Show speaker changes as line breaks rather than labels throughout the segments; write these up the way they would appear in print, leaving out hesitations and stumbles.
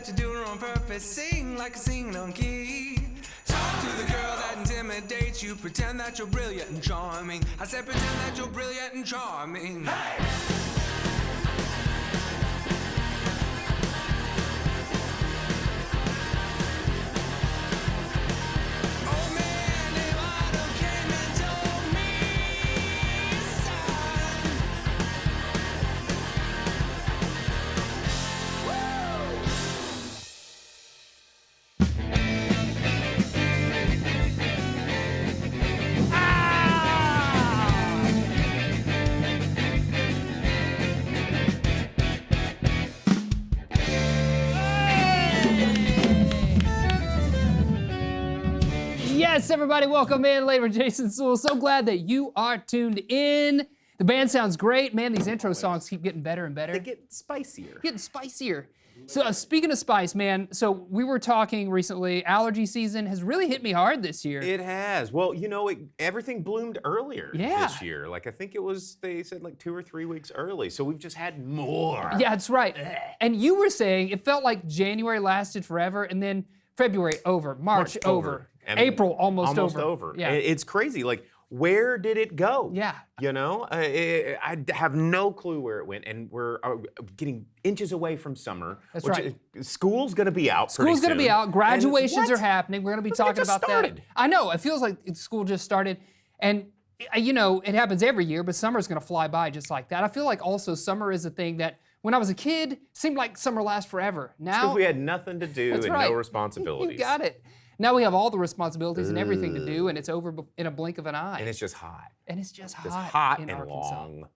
that you're doing on purpose. Sing like a singing on key. Talk to the girl that intimidates you. Pretend that you're brilliant and charming. I said pretend that you're brilliant and charming. Hey!
Yes, everybody, welcome in. Later, Jason Suel. So glad that you are tuned in. The band sounds great. Man, these intro songs keep getting better and better.
They get spicier.
Getting spicier. So speaking of spice, man, so we were talking recently, allergy season has really hit me hard this year.
It has. Well, you know, everything bloomed earlier this year. Like, I think it was, they said like 2 or 3 weeks early. So we've just had more.
Yeah, that's right. And you were saying it felt like January lasted forever, and then February over, March over. April almost over.
Yeah. It's crazy. Like, where did it go?
Yeah.
You know, I have no clue where it went, and we're getting inches away from summer.
That's right.
School's gonna be out.
School's gonna be out. Graduations are happening. We're gonna be talking about
that.
I know. It feels like school just started, and you know it happens every year. But summer's gonna fly by just like that. I feel like also summer is a thing that when I was a kid seemed like summer lasts forever. Now
because we had nothing to do and no responsibilities.
You got it. Now we have all the responsibilities and everything to do, and it's over in a blink of an eye.
And it's just hot.
And it's just hot.
It's hot
in
and
Arkansas.
long.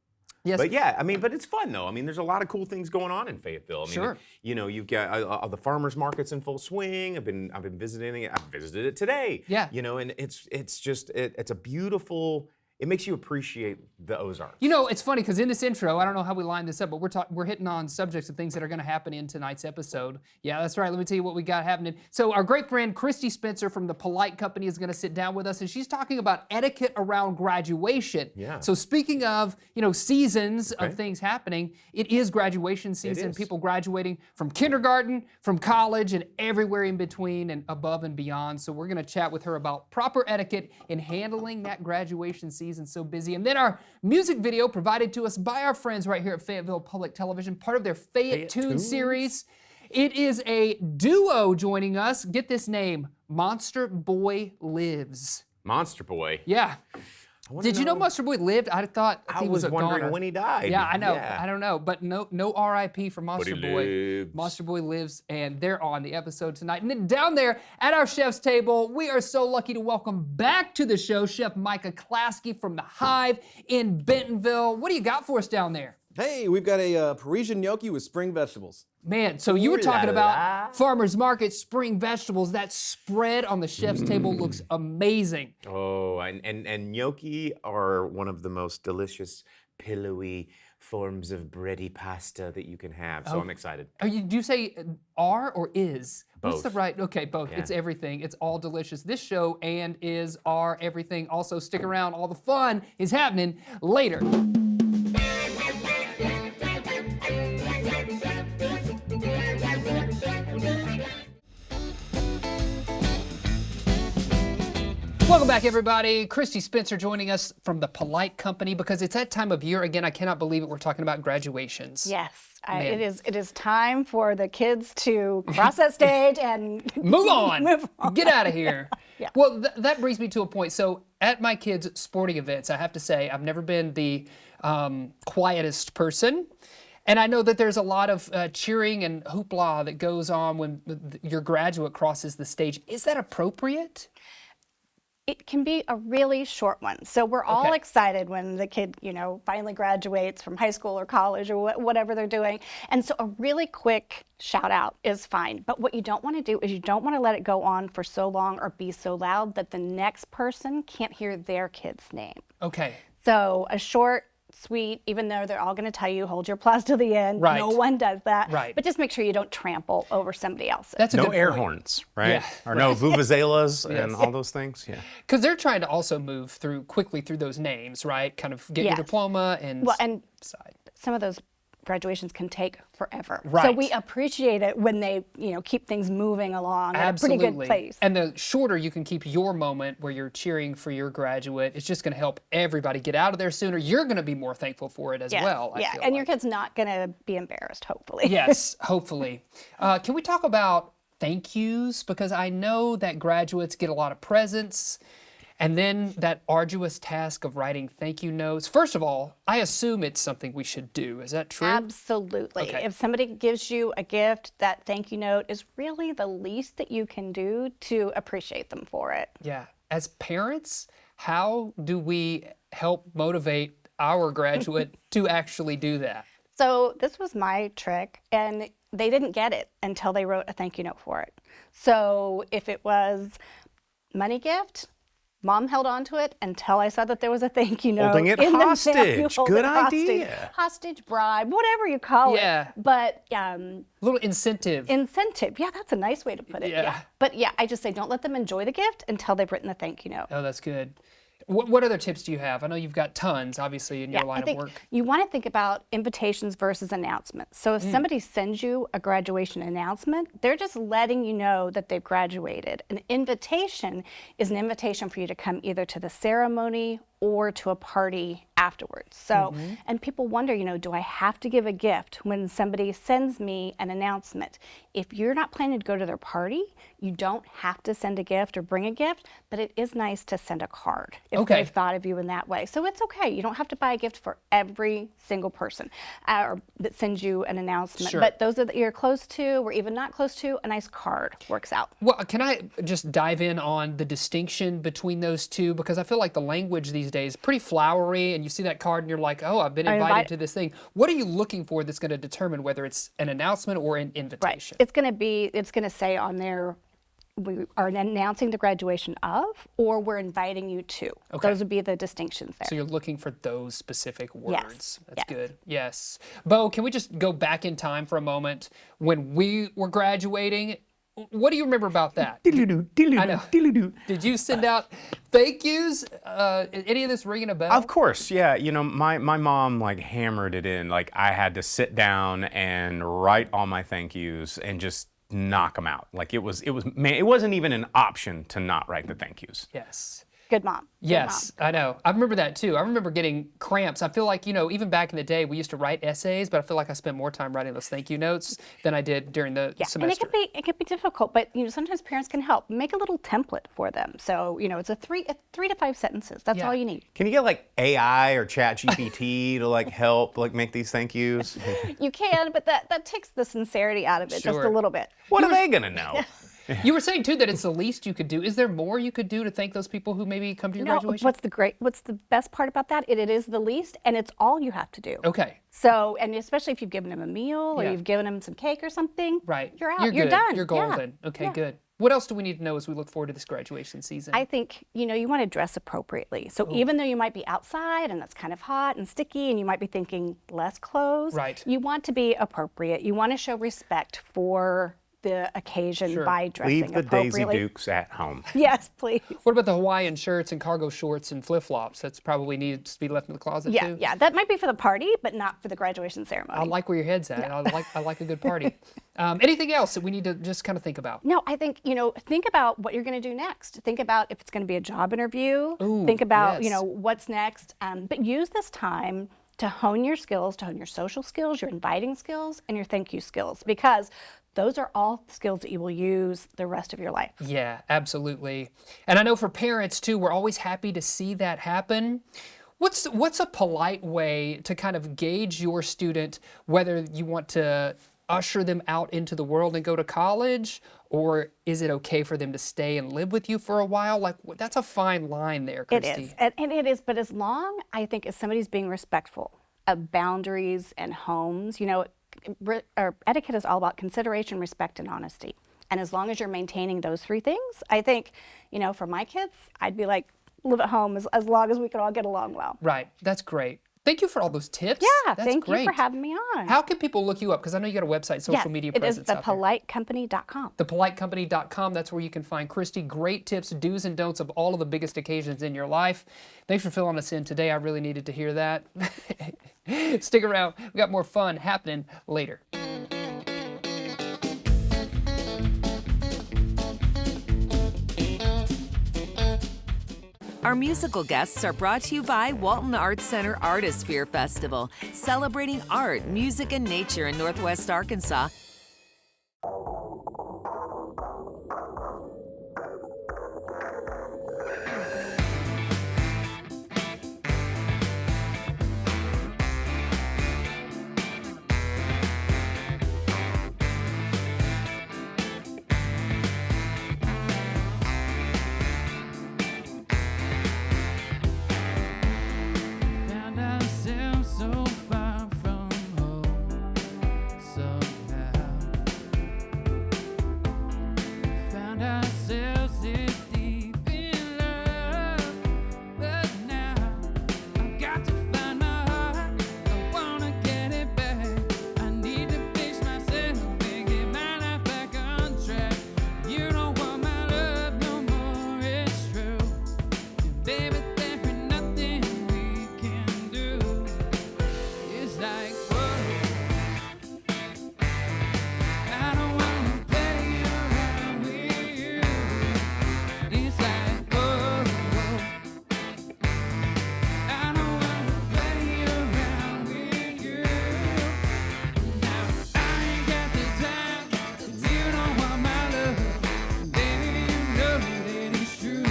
Yes.
But yeah, I mean, but it's fun though. I mean, there's a lot of cool things going on in Fayetteville. I mean,
sure.
You know, you've got the farmers market's in full swing. I've been visiting it. I visited it today.
Yeah.
You know, and it's a beautiful. It makes you appreciate the Ozarks.
You know, it's funny because in this intro, I don't know how we lined this up, but we're hitting on subjects of things that are going to happen in tonight's episode. Yeah, that's right. Let me tell you what we got happening. So our great friend Kristi Spencer from the Polite Company is going to sit down with us, and she's talking about etiquette around graduation.
Yeah.
So speaking of, you know, seasons of things happening, it is graduation season. People graduating from kindergarten, from college, and everywhere in between and above and beyond. So we're going to chat with her about proper etiquette in handling that graduation season. So busy. And then our music video provided to us by our friends right here at Fayetteville Public Television, part of their Fayette Tunes series. It is a duo joining us. Get this name, Monsterboy Lives.
Monsterboy?
Yeah. Did you know Monsterboy lived? I thought he was a goner.
I was wondering when he died.
Yeah, I know.
Yeah.
I don't know, but no RIP for Monsterboy.
Lives.
Monsterboy lives, and they're on the episode tonight. And then down there at our chef's table, we are so lucky to welcome back to the show Chef Micah Klasky from the Hive in Bentonville. What do you got for us down there?
Hey, we've got a Parisian gnocchi with spring vegetables.
Man, so you were talking about farmers market, spring vegetables. That spread on the chef's table looks amazing.
Oh, and gnocchi are one of the most delicious, pillowy forms of bready pasta that you can have. So I'm excited.
Do you say are or is?
Both.
What's the right? Okay, both.
Yeah.
It's everything. It's all delicious. This show and is, are, everything. Also, stick around. All the fun is happening later. Welcome back, everybody. Kristi Spencer joining us from the Polite Company because it's that time of year. Again, I cannot believe it. We're talking about graduations.
Yes, it is time for the kids to cross that stage and
move on. Get out of here.
Yeah.
Well, that brings me to a point. So at my kids' sporting events, I have to say I've never been the quietest person. And I know that there's a lot of cheering and hoopla that goes on when your graduate crosses the stage. Is that appropriate?
It can be a really short one. So we're all excited when the kid, finally graduates from high school or college or whatever they're doing. And so a really quick shout out is fine. But what you don't want to do is you don't want to let it go on for so long or be so loud that the next person can't hear their kid's name.
Okay.
So a short, sweet, even though they're all going to tell you, hold your applause to the end.
Right.
No one does that.
Right.
But just make sure you don't trample over somebody else's.
That's a
no
good
air
point.
horns, right?
Yeah,
or no vuvuzelas and all those things. Yeah.
Because they're trying to also move quickly through those names, right? Kind of get your diploma and
and
decide.
Some of those graduations can take forever. So
Right.
we appreciate it when they, keep things moving along at a
Absolutely.
pretty good pace.
And the shorter you can keep your moment where you're cheering for your graduate, it's just going to help everybody get out of there sooner. You're going to be more thankful for it as
Yes,
well. I
yeah,
feel
and your
like.
kid's not going to be embarrassed, hopefully.
Yes, hopefully. Can we talk about thank yous? Because I know that graduates get a lot of presents. And then that arduous task of writing thank you notes. First of all, I assume it's something we should do. Is that true?
Absolutely.
Okay.
If somebody gives you a gift, that thank you note is really the least that you can do to appreciate them for it.
Yeah. As parents, how do we help motivate our graduate to actually do that?
So this was my trick, and they didn't get it until they wrote a thank you note for it. So if it was money gift, Mom held on to it until I saw that there was a thank you note.
Holding it
in the mail.
hostage.
You hold
Good
it hostage.
idea.
Hostage, bribe, whatever you call
Yeah.
it. But
A little incentive.
incentive, yeah, that's a nice way to put it.
Yeah.
But yeah, I just say don't let them enjoy the gift until they've written the thank you note.
Oh, that's good. What other tips do you have? I know you've got tons, obviously, in your line
I
of
think
work.
you want to think about invitations versus announcements. So if somebody sends you a graduation announcement, they're just letting you know that they've graduated. An invitation is an invitation for you to come either to the ceremony or to a party afterwards. So, and people wonder, do I have to give a gift when somebody sends me an announcement? If you're not planning to go to their party, you don't have to send a gift or bring a gift, but it is nice to send a card if
Okay.
they've thought of you in that way. So it's okay. You don't have to buy a gift for every single person that sends you an announcement.
Sure.
But those that you're close to or even not close to, a nice card works out.
Well, can I just dive in on the distinction between those two? Because I feel like the language these days is pretty flowery, and you see that card and you're like, oh, I've been invited to this thing. What are you looking for that's going to determine whether it's an announcement or an
Right.
invitation?
It's going to say on there, we are announcing the graduation of, or we're inviting you to.
Okay.
Those would be the distinctions there.
So you're looking for those specific words. That's
Yes.
good. Yes. Bo, can we just go back in time for a moment when we were graduating? What do you remember about that? I know. Did you send out thank yous? Any of this ringing a bell?
Of course, yeah. My mom hammered it in. I had to sit down and write all my thank yous and just knock them out. It wasn't even an option to not write the thank yous.
Yes.
Good mom. Good
Yes, I know. I remember that too. I remember getting cramps. I feel like, even back in the day, we used to write essays, but I feel like I spent more time writing those thank you notes than I did during the
Yeah,
semester.
and it can be difficult, but sometimes parents can help. Make a little template for them. So it's a three to 5 sentences. That's
Yeah.
all you need.
Can you get AI or ChatGPT to help make these thank yous?
You can, but that takes the sincerity out of it just
Sure.
a little bit.
What are they gonna know?
You were saying too that it's the least you could do. Is there more you could do to thank those people who maybe come to your
No,
graduation?
what's the best part about that? It is the least, and it's all you have to do.
Okay.
So, and especially if you've given them a meal or
Yeah.
you've given them some cake or something,
Right.
You're out.
You're good.
done.
You're
Yeah.
golden. Okay,
Yeah.
good. What else do we need to know as we look forward to this graduation season?
I think, you want to dress appropriately. So even though you might be outside and it's kind of hot and sticky and you might be thinking less clothes,
Right.
you want to be appropriate. You want to show respect for the occasion
Sure.
by dressing
Leave the Daisy
appropriately.
Dukes at home.
Yes, please.
What about the Hawaiian shirts and cargo shorts and flip-flops? That's probably needs to be left in the closet
Yeah,
too.
yeah. That might be for the party, but not for the graduation ceremony.
I like where your head's at. I like a good party. Anything else that we need to just kind of think about?
No, I think, think about what you're going to do next. Think about if it's going to be a job interview.
Ooh,
think about,
yes.
what's next. But use this time to hone your skills, to hone your social skills, your inviting skills, and your thank you skills, because those are all skills that you will use the rest of your life.
Yeah, absolutely. And I know for parents too, we're always happy to see that happen. What's a polite way to kind of gauge your student, whether you want to usher them out into the world and go to college, or is it okay for them to stay and live with you for a while? That's a fine line there, Kristi.
It is, and it is, but as long, I think, as somebody's being respectful of boundaries and homes, etiquette is all about consideration, respect, and honesty. And as long as you're maintaining those three things, I think, for my kids, I'd be like, live at home as long as we can all get along well.
Right, that's great. Thank you for all those tips.
Yeah,
That's
thank
great.
you for having me on.
How can people look you up? Because I know you got a website, social media presence out there.
thepolitecompany.com.
Thepolitecompany.com. That's where you can find Kristi. Great tips, do's and don'ts of all of the biggest occasions in your life. Thanks for filling us in today. I really needed to hear that. Stick around. We got more fun happening later.
Our musical guests are brought to you by Walton Arts Center Artisphere Festival, celebrating art, music, and nature in Northwest Arkansas.
Found ourselves so far from home somehow. Found ourselves this deep in love, but now I've got to find my heart. I wanna get it back. I need to fix myself and get my life back on track. You don't want my love no more, it's true. And baby, there ain't nothing we can do. It's like, whoa, I don't wanna play around with you. It's like, whoa, I don't wanna play around with you. Now I ain't got the time if you don't want my love. Baby, you know that it's true.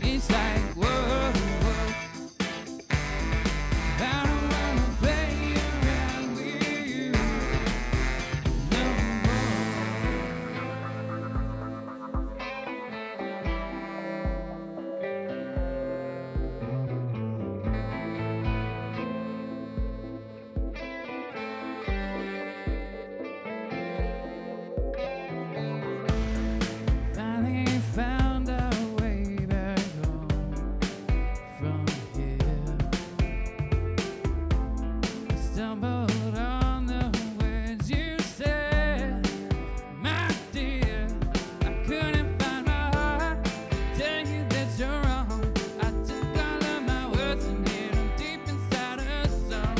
It's like, whoa, I don't wanna play around with you no Finally found our way back home from here. Stumbled on the words you said, my dear. I couldn't find my heart to tell you that you're wrong. I took all of my words and hid them deep inside a song.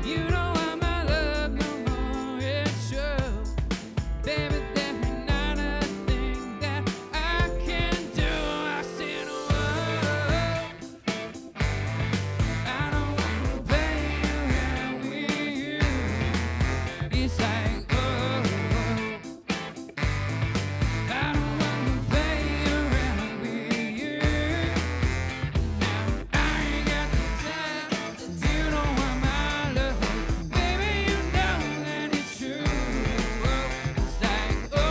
You don't want my love no more, it's true. Baby, there ain't not a thing that I can do. I said, whoa, I don't wanna play around with you. It's like, whoa, I don't wanna play around with you. Now I ain't got the time if you don't want my love. Baby, you know that it's true. It's like, oh,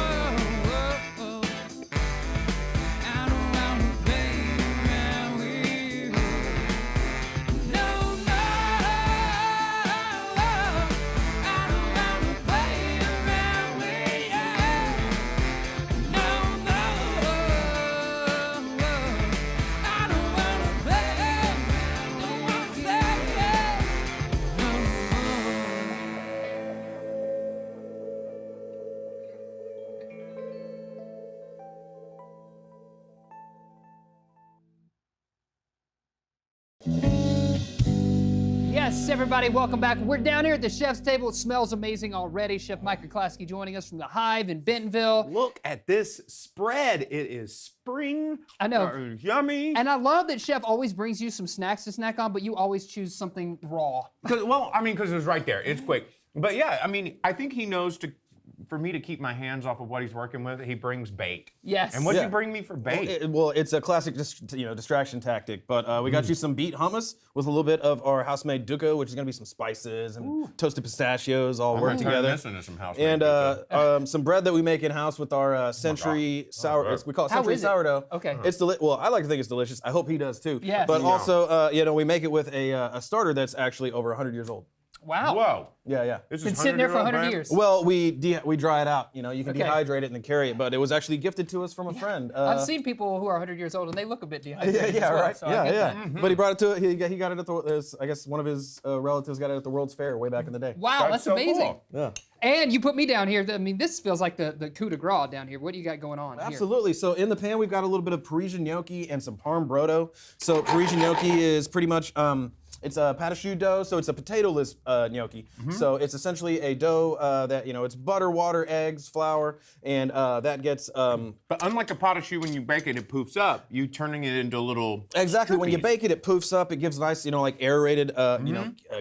I don't wanna play around with you. No, I don't wanna play around with you. No, I don't wanna play around, don't wanna
Yes, everybody, welcome back. We're down here at the chef's table. It smells amazing already. Chef Micah Klasky joining us from the Hive in Bentonville.
Look at this spread. It is spring.
I know.
Yummy.
And I love that Chef always brings you some snacks to snack on, but you always choose something raw.
Because it was right there. It's quick. But yeah, I mean, I think he knows for me to keep my hands off of what he's working with, he brings bait.
Yes.
And what'd
Yeah.
you bring me for bait?
Well, it's a classic distraction tactic, but we got you some beet hummus with a little bit of our house-made dukkha, which is gonna be some spices and toasted pistachios all worked together.
Missing some house
And some bread that we make in-house with our century sour,
God.
we call it
How
century
is it?
sourdough.
Okay.
It's well, I like to think it's delicious. I hope he does too.
Yes.
But
Yeah.
also, we make it with a starter that's actually over 100 years old.
Wow.
Whoa.
Yeah.
This is
Been sitting there for 100
brand?
years.
Well, we dry it out. You know, you can
Okay.
dehydrate it and then carry it, but it was actually gifted to us from a friend.
I've seen people who are 100 years old and they look a bit dehydrated.
Yeah,
as well,
right.
so I get that.
Yeah. But he brought it to he got it at the I guess one of his relatives got it at the World's Fair way back in the day.
Wow, that's
so
amazing.
cool.
Yeah.
And you put me down here. I mean, this feels like the coup de grace down here. What do you got going on here?
Absolutely. So in the pan, we've got a little bit of Parisian gnocchi and some parm brodo. So Parisian gnocchi is pretty much it's a pâte à choux dough, so it's a potato-less gnocchi. So it's essentially a dough that it's butter, water, eggs, flour, and that gets
But unlike a pot of choux, when you bake it, it poofs up. You turning it into little.
exactly when you
strippies.
bake it, it poofs up. It gives nice, like aerated,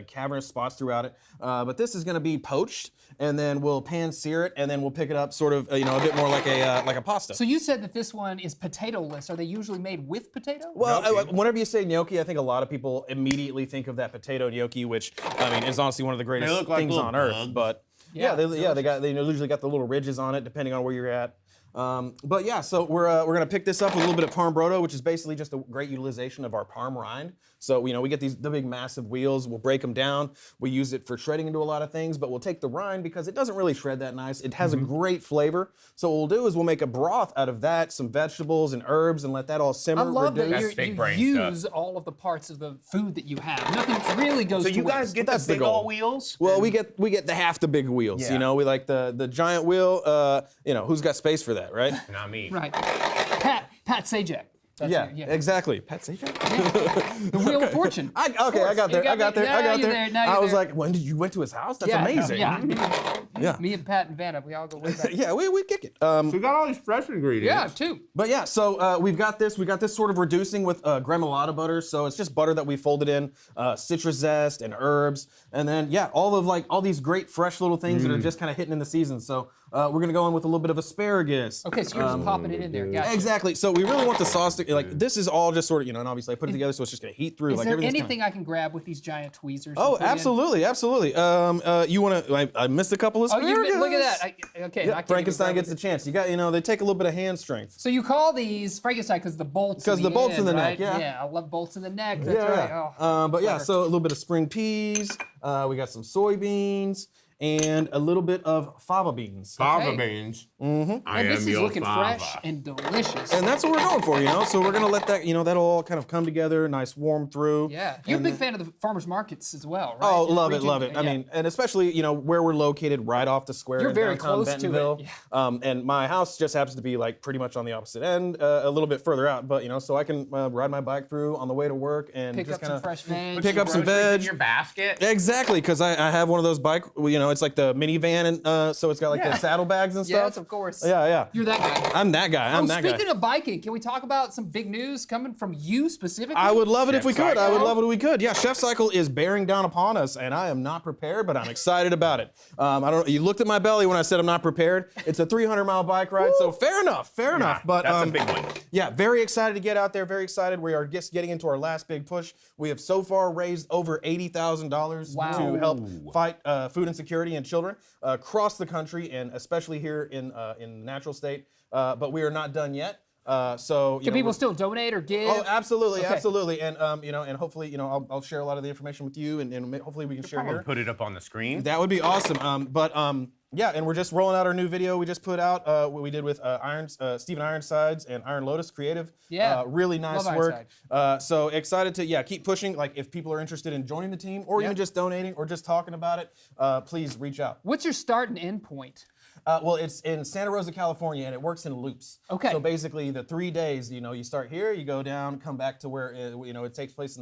cavernous spots throughout it. But this is going to be poached, and then we'll pan sear it, and then we'll pick it up, sort of, a bit more like a pasta.
So you said that this one is potato-less. Are they usually made with potato?
Well, whenever you say gnocchi, I think a lot of people immediately think of that potato gnocchi, which I mean is honestly one of the greatest
look like
things
little
on earth.
bugs.
But they usually got the little ridges on it, depending on where you're at. But yeah, so we're gonna pick this up with a little bit of parm brodo, which is basically just a great utilization of our parm rind. So we get the big massive wheels, we'll break them down. We use it for shredding into a lot of things, but we'll take the rind because it doesn't really shred that nice. It has a great flavor. So what we'll do is we'll make a broth out of that, some vegetables and herbs, and let that all simmer.
I love that
That's big
you
brain
use all of the parts of the food that you have. Nothing really goes
So
to
you guys
waste.
get
That's
the
the
big
goal.
old wheels?
Well, we get the half the big wheels.
Yeah.
We like the giant wheel. Who's got space for that, right?
Not me.
Right. Pat Sajak. That's
Yeah,
it,
exactly. Pat Sajak?
The Wheel of Fortune.
I got there.
You
I got there.
you're there. Now
I
you're
was
there.
like, when did you went to his house? That's
Yeah,
amazing.
Yeah. Me and Pat and Vanna, we all go way back.
Yeah, we kick it.
So we got all these fresh ingredients.
Yeah, too.
But yeah, so we've got this. We got this sort of reducing with gremolata butter. So it's just butter that we folded in, citrus zest and herbs, and then all these great fresh little things that are just kind of hitting in the season. So we're gonna go in with a little bit of asparagus.
Okay, so you're just popping it in there. Gotcha.
Exactly. So we really want the sauce to this is all just sort of and obviously I put it together so it's just gonna heat through.
Is there
everything's
anything I can grab with these giant tweezers?
Oh,
and put in?
absolutely. You want to? I missed a couple of
Oh,
asparagus.
look at that. Okay.
Yeah,
I can't
Frankenstein
even
gets
grab
a chance. You got, they take a little bit of hand strength.
So you call these Frankenstein because the bolts.
Because the bolts in the neck,
right?
yeah.
Yeah, I love bolts in the neck. That's right.
But yeah,
clever.
so a little bit of spring peas. We got some soybeans and a little bit of fava beans.
Fava
Okay.
beans.
And this is looking fresh and delicious.
And that's what we're going for, So we're gonna let that, that'll all kind of come together, nice, warm through.
Yeah, you're a
And
big fan of the farmers markets as well, right?
Oh,
In the
love it,
region?
love it. I
Yeah.
mean, and especially, where we're located right off the square
You're
in
very
downtown
close to it,
Bentonville. And my house just happens to be pretty much on the opposite end, a little bit further out. But, so I can ride my bike through on the way to work and
Pick
just
up some fresh veg.
pick up some
Groceries in
veg.
your basket.
Exactly, because I have one of those bike, it's like the minivan, and so it's got the saddlebags and stuff.
Yes, of course.
Yeah.
You're that guy.
I'm that guy. I'm that guy.
Speaking of biking, can we talk about some big news coming from you specifically?
I would love it if we
Chef
could. I would
Cycle?
love it if we could. Yeah, Chef Cycle is bearing down upon us, and I am not prepared, but I'm excited about it. I don't. You looked at my belly when I said I'm not prepared. It's a 300-mile bike ride, so fair enough. But
that's a big one.
Yeah, very excited to get out there. Very excited. We are just getting into our last big push. We have so far raised over $80,000
Wow.
to help fight food insecurity in children across the country, and especially here in the natural state. But we are not done yet. So
Can people still donate or give?
Oh, absolutely,
Okay.
absolutely, and and hopefully, I'll share a lot of the information with you, and hopefully we can share
Probably
here.
put it up on the screen.
That would be awesome. Yeah, and we're just rolling out our new video we just put out. What we did with Steven Ironsides and Iron Lotus Creative.
Yeah.
Really nice
Love
work. So excited to keep pushing. If people are interested in joining the team, or even
Yep.
just donating, or just talking about it, please reach out.
What's your start and end point?
Well, it's in Santa Rosa, California, and it works in loops.
Okay.
So basically, the 3 days, you start here, you go down, come back to where it takes place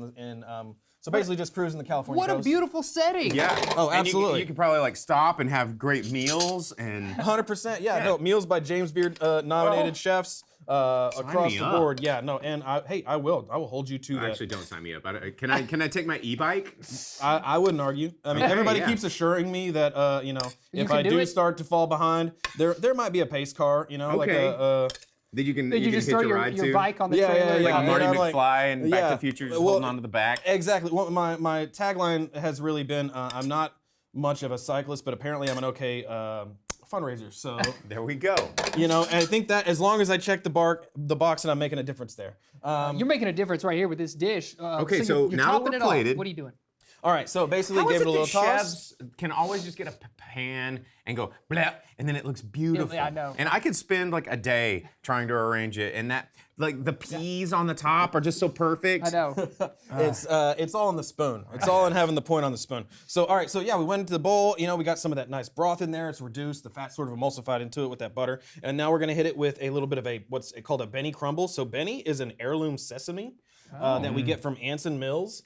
so basically just cruising the California
What a
coast.
beautiful setting.
Yeah.
Oh,
And
absolutely.
you could probably stop and have great meals and
100%. Yeah. No, meals by James Beard nominated chefs across
me
the
up.
board. Yeah. No, and I will hold you to that.
Actually, don't sign me up. Can I take my e-bike?
I wouldn't argue. I mean,
Okay,
everybody
yeah.
keeps assuring me that if
can
I
do
do
it?
start to fall behind, there might be a pace car.
Okay. That you can
Did you just
hitch
throw
a
your
ride to?
bike on the
Yeah,
trailer?
yeah,
Like
yeah.
Marty
And I'm
McFly and Back to
yeah,
the Future, just
well,
holding onto the back.
Exactly. Well, my tagline has really been, I'm not much of a cyclist, but apparently I'm an okay fundraiser. So,
There we go.
and I think that as long as I check the box and I'm making a difference there.
You're making a difference right here with this dish.
Okay,
you're
so now that
topping
we're
it off.
plated-
What are you doing?
All right, so basically
How
gave
is
it a little
that
toss.
chefs can always just get a pan and go blah, and then it looks beautiful.
I know.
And I could spend like a day trying to arrange it, and that like the peas on the top are just so perfect.
I know.
It's all in the spoon. It's all in having the point on the spoon. So all right, so yeah, we went into the bowl. You know, we got some of that nice broth in there. It's reduced. The fat sort of emulsified into it with that butter. And now we're gonna hit it with a little bit of what's called a Benny crumble. So Benny is an heirloom sesame that we get from Anson Mills.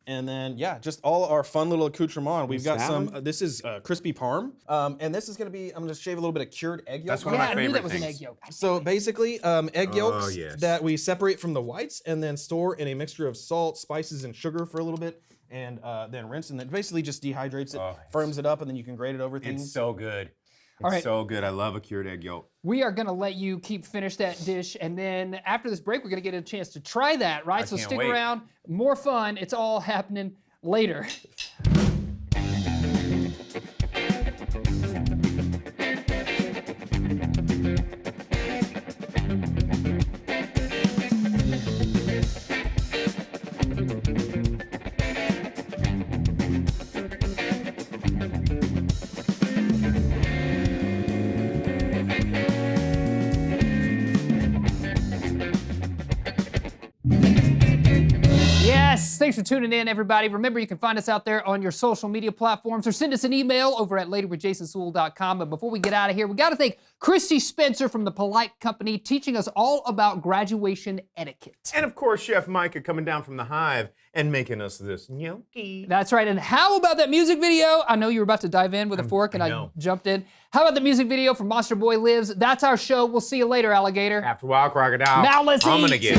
And then, yeah, just all our fun little accoutrement. We've got some, this is crispy parm. And this is gonna be, I'm gonna shave a little bit of cured egg yolk.
That's one of
Yeah,
my
I knew
favorite
that was an
things.
egg yolk.
So basically, egg yolks
yes.
that we separate from the whites and then store in a mixture of salt, spices, and sugar for a little bit, and then rinse, and then basically just dehydrates it, firms it up, and then you can grate it over things.
It's so good. It's
All right.
so good. I love a cured egg yolk.
We are gonna let you finish that dish, and then after this break, we're gonna get a chance to try that, right? So
can't
stick
wait.
around. More fun. It's all happening later. Yes, thanks for tuning in, everybody. Remember, you can find us out there on your social media platforms or send us an email over at latewithjasonsuel.com. But before we get out of here, we got to thank Kristi Spencer from The Polite Company teaching us all about graduation etiquette.
And of course, Chef Micah coming down from the Hive and making us this gnocchi.
That's right. And how about that music video? I know you were about to dive in with a fork and I
know.
jumped in. How about the music video from Monsterboy Lives? That's our show. We'll see you later, alligator.
After a while, crocodile.
Now let's
I'm
eat.
gonna get